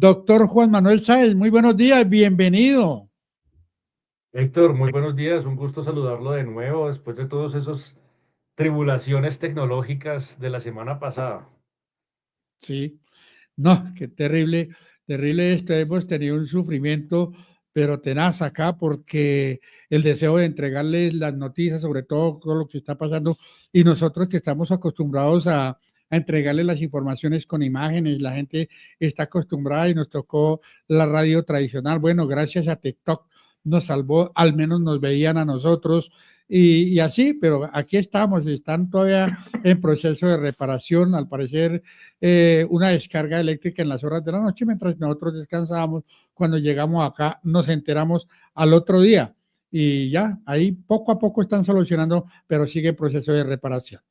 Doctor Juan Manuel Sáez, muy buenos días, bienvenido. Héctor, muy buenos días, un gusto saludarlo de nuevo después de todas esas tribulaciones tecnológicas de la semana pasada. Sí, no, qué terrible, terrible esto. Hemos tenido un sufrimiento, pero tenaz acá porque el deseo de entregarles las noticias, sobre todo lo que está pasando, y nosotros que estamos acostumbrados a entregarles las informaciones con imágenes, la gente está acostumbrada y nos tocó la radio tradicional. Bueno, gracias a TikTok nos salvó, al menos nos veían a nosotros y así, pero aquí estamos, están todavía en proceso de reparación, al parecer una descarga eléctrica en las horas de la noche mientras nosotros descansábamos. Cuando llegamos acá nos enteramos al otro día y ya, ahí poco a poco están solucionando, pero sigue el proceso de reparación.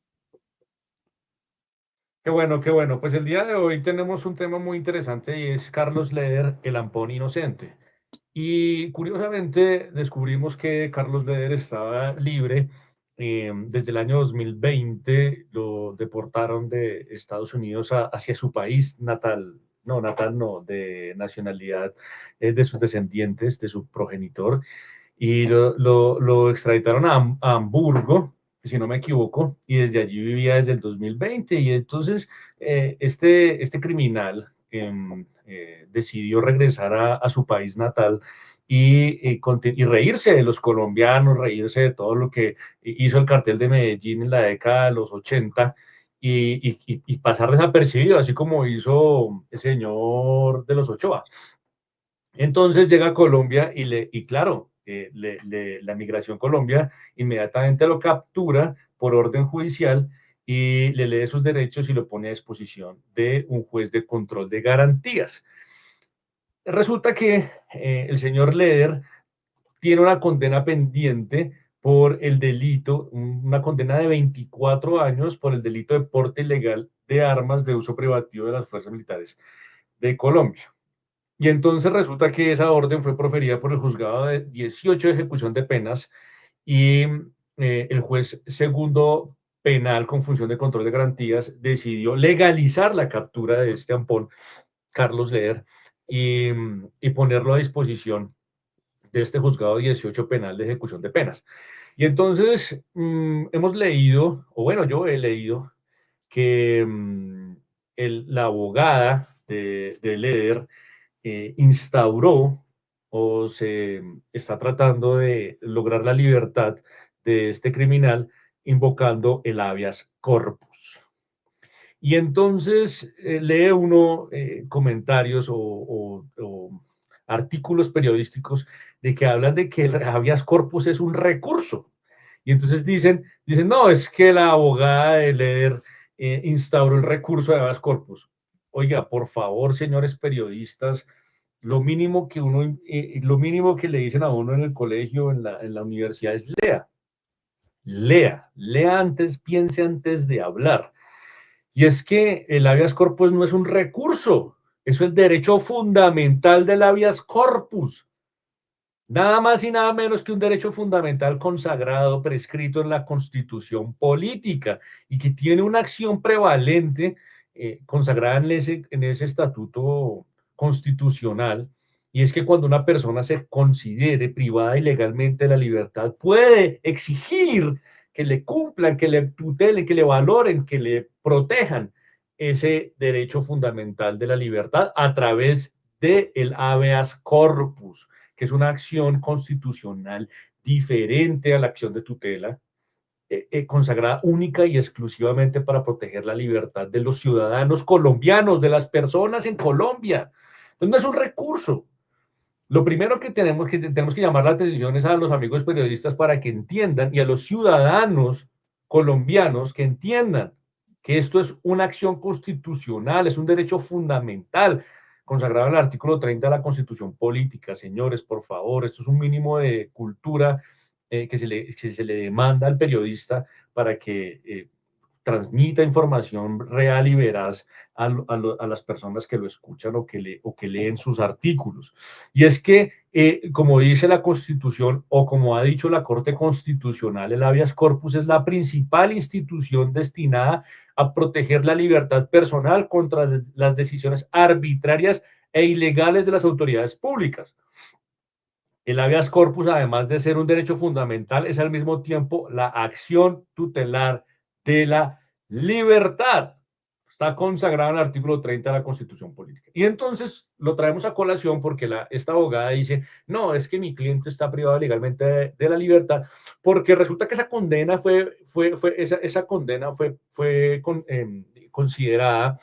Qué bueno, qué bueno. Pues el día de hoy tenemos un tema muy interesante y es Carlos Leder, el ampón inocente. Y curiosamente descubrimos que Carlos Leder estaba libre. Desde el año 2020 lo deportaron de Estados Unidos hacia su país natal no, de nacionalidad de sus descendientes, de su progenitor, y lo extraditaron a Hamburgo, si no me equivoco, y desde allí vivía desde el 2020. Y entonces este criminal decidió regresar a su país natal y reírse de los colombianos, reírse de todo lo que hizo el cartel de Medellín en la década de los 80 y pasar desapercibido, así como hizo el señor de los Ochoa. Entonces llega a Colombia y claro, la migración Colombia inmediatamente lo captura por orden judicial y le lee sus derechos y lo pone a disposición de un juez de control de garantías. Resulta que el señor Leder tiene una condena pendiente por el delito, una condena de 24 años por el delito de porte ilegal de armas de uso privativo de las fuerzas militares de Colombia. Y entonces resulta que esa orden fue proferida por el juzgado de 18 de ejecución de penas y el juez segundo penal con función de control de garantías decidió legalizar la captura de este ampón, Carlos Leder, y ponerlo a disposición de este juzgado 18 penal de ejecución de penas. Y entonces hemos leído, o bueno, yo he leído que la abogada de Leder instauró o se está tratando de lograr la libertad de este criminal invocando el habeas corpus. Y entonces lee uno comentarios o artículos periodísticos de que hablan de que el habeas corpus es un recurso. Y entonces dicen no, es que la abogada de Leder instauró el recurso de habeas corpus. Oiga, por favor, señores periodistas, lo mínimo que le dicen a uno en el colegio, en la universidad es lea antes, piense antes de hablar. Y es que el habeas corpus no es un recurso, eso es el derecho fundamental del habeas corpus. Nada más y nada menos que un derecho fundamental consagrado, prescrito en la Constitución política y que tiene una acción prevalente consagrada en ese estatuto constitucional. Y es que cuando una persona se considere privada ilegalmente de la libertad, puede exigir que le cumplan, que le tutelen, que le valoren, que le protejan ese derecho fundamental de la libertad a través del habeas corpus, que es una acción constitucional diferente a la acción de tutela, consagrada única y exclusivamente para proteger la libertad de los ciudadanos colombianos, de las personas en Colombia. Entonces no es un recurso. Lo primero tenemos que llamar la atención es a los amigos periodistas para que entiendan y a los ciudadanos colombianos que entiendan que esto es una acción constitucional, es un derecho fundamental consagrado en el artículo 30 de la Constitución Política. Señores, por favor, esto es un mínimo de cultura que se le demanda al periodista para que transmita información real y veraz a las personas que lo escuchan o que leen sus artículos. Y es que, como dice la Constitución o como ha dicho la Corte Constitucional, el habeas corpus es la principal institución destinada a proteger la libertad personal contra las decisiones arbitrarias e ilegales de las autoridades públicas. El habeas corpus, además de ser un derecho fundamental, es al mismo tiempo la acción tutelar de la libertad. Está consagrado en el artículo 30 de la Constitución Política. Y entonces lo traemos a colación porque esta abogada dice, no, es que mi cliente está privado legalmente de la libertad, porque resulta que esa condena esa condena considerada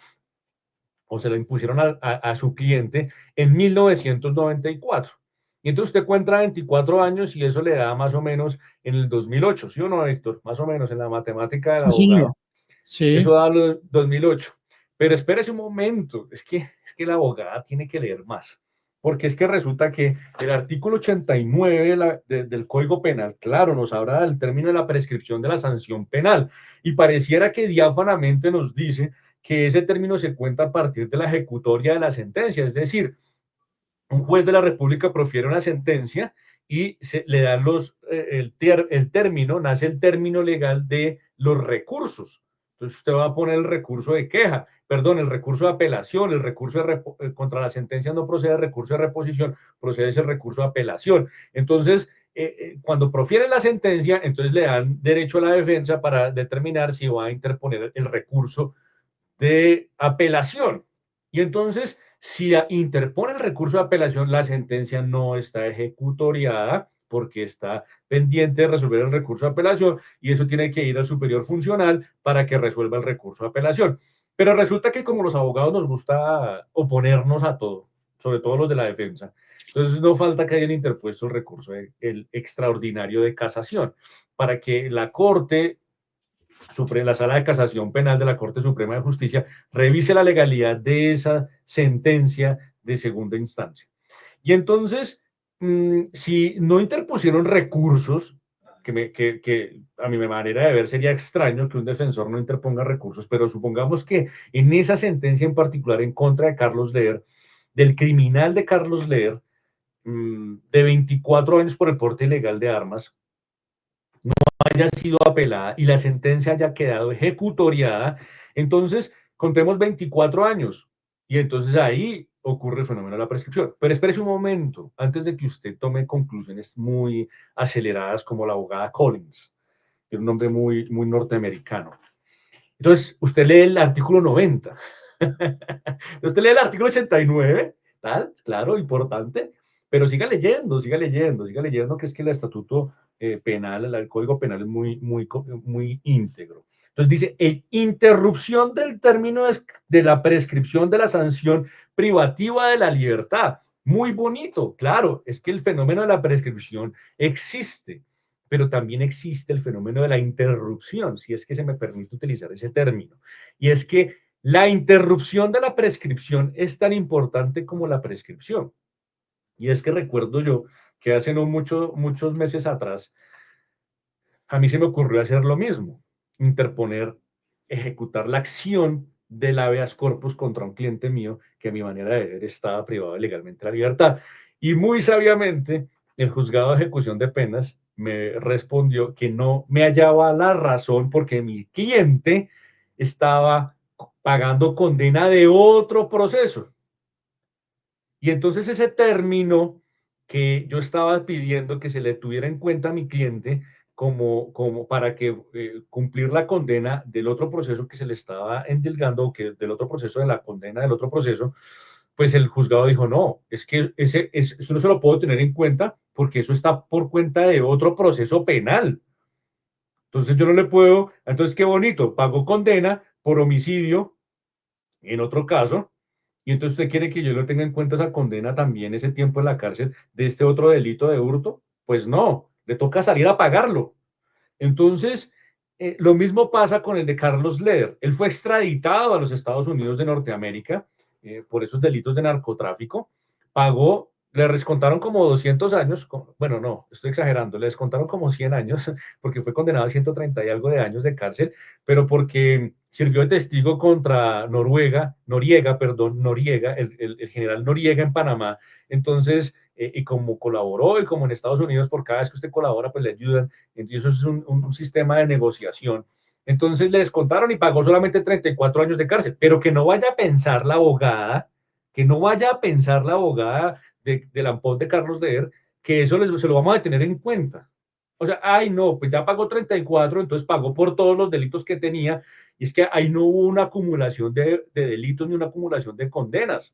o se la impusieron a su cliente en 1994. Y entonces usted cuenta 24 años y eso le da más o menos en el 2008, ¿sí o no, Héctor? Más o menos en la matemática del Sí, señor. abogado. Eso Sí. da 2008. Pero espérese un momento, es que la abogada tiene que leer más. Porque es que resulta que el artículo 89 del Código Penal, claro, nos habla del término de la prescripción de la sanción penal y pareciera que diáfanamente nos dice que ese término se cuenta a partir de la ejecutoria de la sentencia, es decir, un juez de la República profiere una sentencia y le dan el término, nace el término legal de los recursos. Entonces usted va a poner el recurso de queja, perdón, el recurso de apelación, el recurso contra la sentencia no procede el recurso de reposición, procede el recurso de apelación. Entonces, cuando profiere la sentencia, entonces le dan derecho a la defensa para determinar si va a interponer el recurso de apelación. Y entonces, si interpone el recurso de apelación, la sentencia no está ejecutoriada porque está pendiente de resolver el recurso de apelación y eso tiene que ir al superior funcional para que resuelva el recurso de apelación. Pero resulta que como los abogados nos gusta oponernos a todo, sobre todo los de la defensa, entonces no falta que hayan interpuesto el recurso, el extraordinario de casación, para que la Corte la Sala de Casación Penal de la Corte Suprema de Justicia revise la legalidad de esa sentencia de segunda instancia. Y entonces, si no interpusieron recursos, que a mi manera de ver sería extraño que un defensor no interponga recursos, pero supongamos que en esa sentencia en particular en contra de Carlos Leer, del criminal de Carlos Leer, de 24 años por el porte ilegal de armas, haya sido apelada y la sentencia haya quedado ejecutoriada, entonces contemos 24 años y entonces ahí ocurre el fenómeno de la prescripción. Pero espérese un momento, antes de que usted tome conclusiones muy aceleradas como la abogada Collins, que es un nombre muy norteamericano. Entonces, usted lee el artículo 90. Usted lee el artículo 89, tal, claro, importante, pero siga leyendo, que es que el estatuto penal, el código penal es muy íntegro. Entonces dice, interrupción del término de la prescripción de la sanción privativa de la libertad. Muy bonito, claro, es que el fenómeno de la prescripción existe, pero también existe el fenómeno de la interrupción, si es que se me permite utilizar ese término. Y es que la interrupción de la prescripción es tan importante como la prescripción. Y es que recuerdo yo que hace no muchos meses atrás, a mí se me ocurrió hacer lo mismo, ejecutar la acción del habeas corpus contra un cliente mío que a mi manera de ver estaba privado legalmente de la libertad. Y muy sabiamente, el juzgado de ejecución de penas me respondió que no me hallaba la razón porque mi cliente estaba pagando condena de otro proceso. Y entonces ese término que yo estaba pidiendo que se le tuviera en cuenta a mi cliente como para que cumplir la condena del otro proceso que se le estaba endilgando, o que del otro proceso, de la condena del otro proceso, pues el juzgado dijo, no, es que eso no se lo puedo tener en cuenta porque eso está por cuenta de otro proceso penal. Entonces yo no le puedo, entonces qué bonito, pagó condena por homicidio en otro caso, y entonces usted quiere que yo lo tenga en cuenta esa condena también, ese tiempo en la cárcel de este otro delito de hurto. Pues no, le toca salir a pagarlo. Entonces, lo mismo pasa con el de Carlos Leder. Él fue extraditado a los Estados Unidos de Norteamérica por esos delitos de narcotráfico. Pagó, le descontaron como 200 años. Bueno, no, estoy exagerando. Le descontaron como 100 años porque fue condenado a 130 y algo de años de cárcel, pero porque sirvió de testigo contra Noriega, el general Noriega en Panamá. Entonces, y como colaboró y como en Estados Unidos, por cada vez que usted colabora, pues le ayudan. Entonces, eso es un sistema de negociación. Entonces le descontaron y pagó solamente 34 años de cárcel. Pero que no vaya a pensar la abogada, que no vaya a pensar la abogada del ampón de Carlos Leer, que eso se lo vamos a tener en cuenta. O sea, ay, no, pues ya pagó 34, entonces pagó por todos los delitos que tenía. Y es que ahí no hubo una acumulación de delitos ni una acumulación de condenas,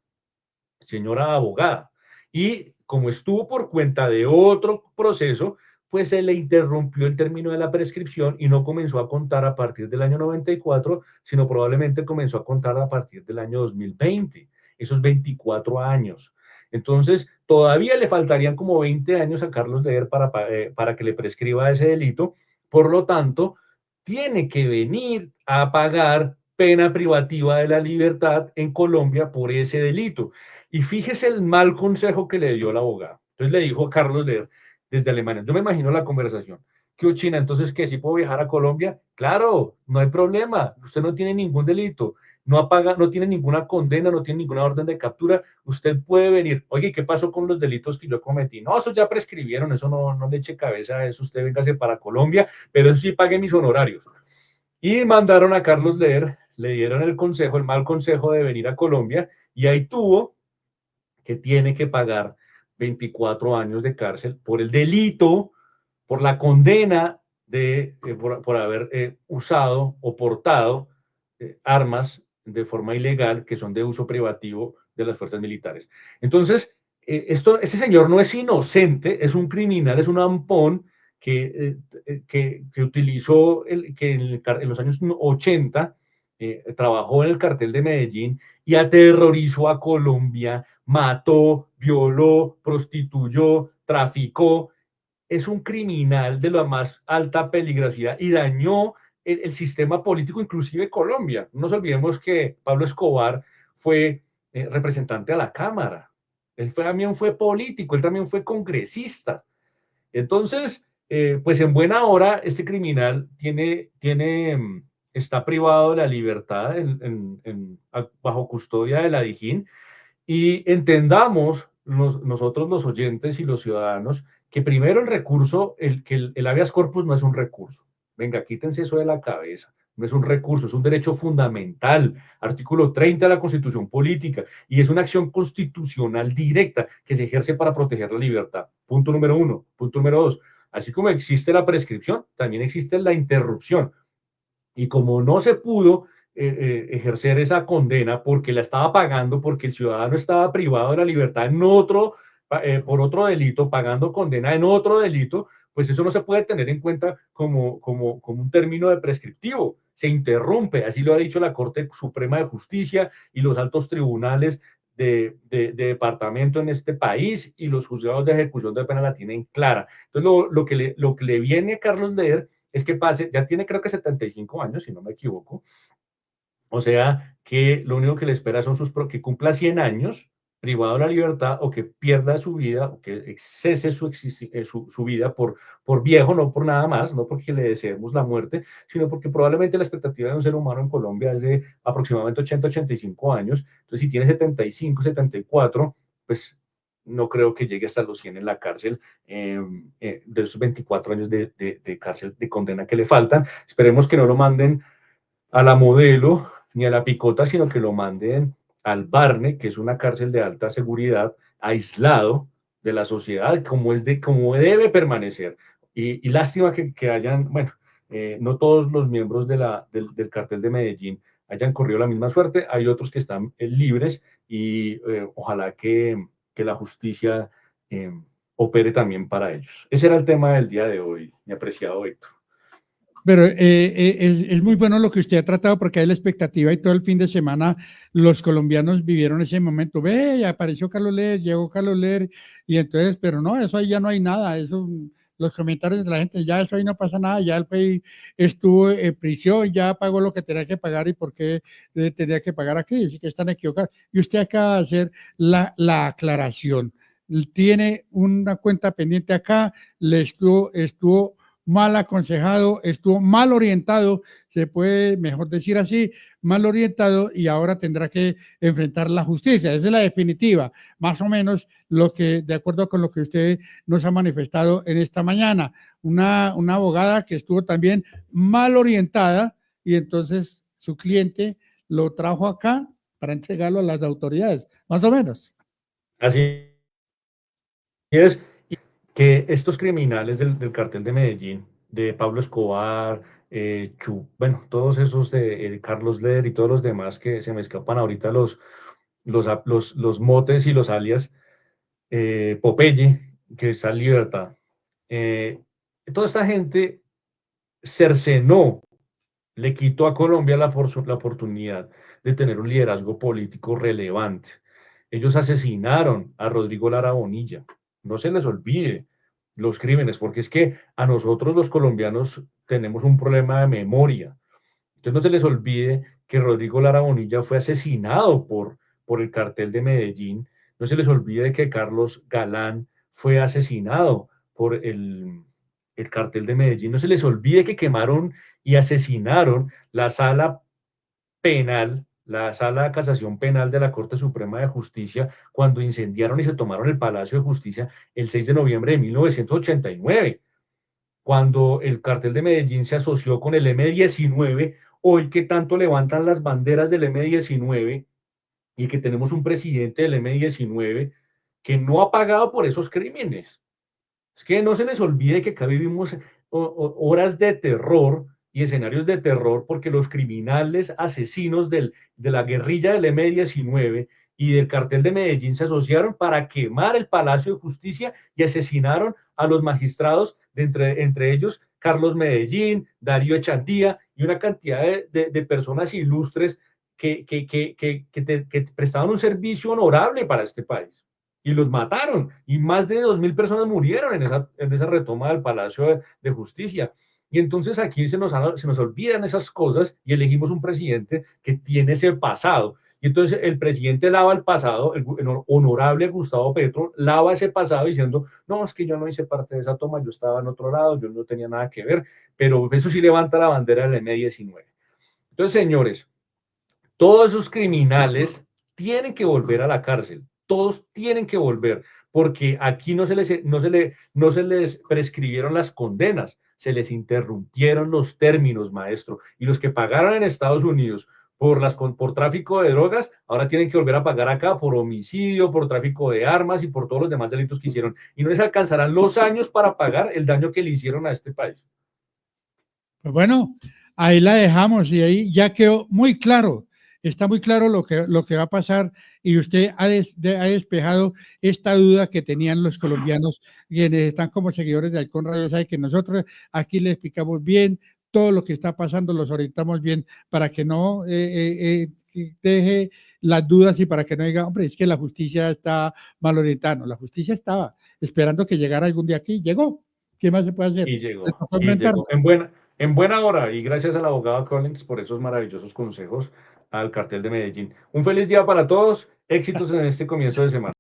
señora abogada. Y como estuvo por cuenta de otro proceso, pues se le interrumpió el término de la prescripción y no comenzó a contar a partir del año 94, sino probablemente comenzó a contar a partir del año 2020, esos 24 años. Entonces, todavía le faltarían como 20 años a Carlos Leer para que le prescriba ese delito. Por lo tanto, tiene que venir a pagar pena privativa de la libertad en Colombia por ese delito. Y fíjese el mal consejo que le dio el abogado. Entonces le dijo a Carlos Leer desde Alemania, yo me imagino la conversación, ¿qué China? Entonces, ¿qué? ¿Sí puedo viajar a Colombia? Claro, no hay problema, usted no tiene ningún delito, no tiene ninguna condena, no tiene ninguna orden de captura, usted puede venir. Oye, ¿qué pasó con los delitos que yo cometí? No, eso ya prescribieron, eso no le eche cabeza a eso, usted véngase para Colombia, pero eso sí pague mis honorarios. Y mandaron a Carlos Leer, le dieron el consejo, el mal consejo de venir a Colombia, y ahí tuvo que tiene que pagar 24 años de cárcel por el delito, por la condena por haber usado o portado armas de forma ilegal que son de uso privativo de las fuerzas militares. Entonces, ese señor no es inocente, es un criminal, es un ampón que utilizó, en los años 80 trabajó en el cartel de Medellín y aterrorizó a Colombia, mató, violó, prostituyó, traficó. Es un criminal de la más alta peligrosidad y dañó el sistema político, inclusive Colombia. No nos olvidemos que Pablo Escobar fue representante a la Cámara. También fue político, él también fue congresista. Entonces, pues en buena hora, este criminal está privado de la libertad bajo custodia de la Dijín, y entendamos nosotros los oyentes y los ciudadanos que primero el recurso, el habeas corpus no es un recurso. Venga, quítense eso de la cabeza. No es un recurso, es un derecho fundamental. Artículo 30 de la Constitución Política. Y es una acción constitucional directa que se ejerce para proteger la libertad. Punto número 1. Punto número 2. Así como existe la prescripción, también existe la interrupción. Y como no se pudo ejercer esa condena porque la estaba pagando, porque el ciudadano estaba privado de la libertad por otro delito, pagando condena en otro delito, pues eso no se puede tener en cuenta como un término de prescriptivo. Se interrumpe, así lo ha dicho la Corte Suprema de Justicia y los altos tribunales de departamento en este país, y los juzgados de ejecución de pena la tienen clara. Entonces, lo que le viene a Carlos Leer es que pase, ya tiene creo que 75 años, si no me equivoco, o sea que lo único que le espera son que cumpla 100 años privado de la libertad, o que pierda su vida, o que cese su vida por viejo, no por nada más, no porque le deseemos la muerte, sino porque probablemente la expectativa de un ser humano en Colombia es de aproximadamente 80-85 años. Entonces, si tiene 75-74, pues no creo que llegue hasta los 100 en la cárcel, de esos 24 años de cárcel de condena que le faltan. Esperemos que no lo manden a la Modelo ni a la Picota, sino que lo manden al Barne, que es una cárcel de alta seguridad, aislado de la sociedad, como debe permanecer. Y lástima que hayan, bueno, no todos los miembros del cartel de Medellín hayan corrido la misma suerte. Hay otros que están libres, y ojalá que la justicia opere también para ellos. Ese era el tema del día de hoy, mi apreciado Héctor. Pero es muy bueno lo que usted ha tratado, porque hay la expectativa, y todo el fin de semana los colombianos vivieron ese momento. Ve, ya apareció Carlos Leer, llegó Carlos Leer, y entonces, pero no, eso ahí ya no hay nada. Eso, los comentarios de la gente, ya eso ahí no pasa nada, ya el país estuvo en prisión, ya pagó lo que tenía que pagar, y por qué tenía que pagar aquí, así que están equivocados. Y usted acaba de hacer la aclaración. Tiene una cuenta pendiente acá, le estuvo mal aconsejado, estuvo mal orientado, se puede mejor decir así, mal orientado, y ahora tendrá que enfrentar la justicia. Esa es la definitiva, más o menos lo que, de acuerdo con lo que usted nos ha manifestado en esta mañana. Una abogada que estuvo también mal orientada, y entonces su cliente lo trajo acá para entregarlo a las autoridades, más o menos. Así es, y que estos criminales del cartel de Medellín, de Pablo Escobar, bueno, todos esos de Carlos Leder y todos los demás que se me escapan ahorita los motes y los alias, Popeye, que está en libertad. Eh, Toda esta gente cercenó, le quitó a Colombia la oportunidad de tener un liderazgo político relevante. Ellos asesinaron a Rodrigo Lara Bonilla. No se les olvide los crímenes, porque es que a nosotros los colombianos tenemos un problema de memoria. Entonces no se les olvide que Rodrigo Lara Bonilla fue asesinado por el cartel de Medellín. No se les olvide que Carlos Galán fue asesinado por el cartel de Medellín. No se les olvide que quemaron y asesinaron la sala penal, la sala de casación penal de la Corte Suprema de Justicia, cuando incendiaron y se tomaron el Palacio de Justicia el 6 de noviembre de 1989, cuando el cartel de Medellín se asoció con el M-19, hoy que tanto levantan las banderas del M-19 y que tenemos un presidente del M-19 que no ha pagado por esos crímenes. Es que no se les olvide que acá vivimos horas de terror y escenarios de terror porque los criminales asesinos de la guerrilla del M-19 y del cartel de Medellín se asociaron para quemar el Palacio de Justicia y asesinaron a los magistrados, entre ellos Carlos Medellín, Darío Echandía y una cantidad de personas ilustres que prestaban un servicio honorable para este país y los mataron, y más de 2.000 personas murieron en esa retoma del Palacio de Justicia. Y entonces aquí se nos olvidan esas cosas y elegimos un presidente que tiene ese pasado. Y entonces el presidente lava el pasado, el honorable Gustavo Petro lava ese pasado diciendo, no, es que yo no hice parte de esa toma, yo estaba en otro lado, yo no tenía nada que ver, pero eso sí levanta la bandera del M-19. Entonces, señores, todos esos criminales tienen que volver a la cárcel, todos tienen que volver, porque aquí no se les prescribieron las condenas, se les interrumpieron los términos, maestro, y los que pagaron en Estados Unidos por tráfico de drogas, ahora tienen que volver a pagar acá por homicidio, por tráfico de armas y por todos los demás delitos que hicieron, y no les alcanzarán los años para pagar el daño que le hicieron a este país. Pues bueno, ahí la dejamos y ahí ya quedó muy claro, está muy claro lo que va a pasar y usted ha despejado esta duda que tenían los colombianos, quienes están como seguidores de Halcón Radio, sabe que nosotros aquí le explicamos bien todo lo que está pasando, los orientamos bien para que no deje las dudas y para que no diga, hombre, es que la justicia está mal orientada. No, la justicia estaba esperando que llegara algún día aquí, llegó. ¿Qué más se puede hacer? Y llegó en buena hora, y gracias al abogado Collins por esos maravillosos consejos al cartel de Medellín. Un feliz día para todos, éxitos en este comienzo de semana.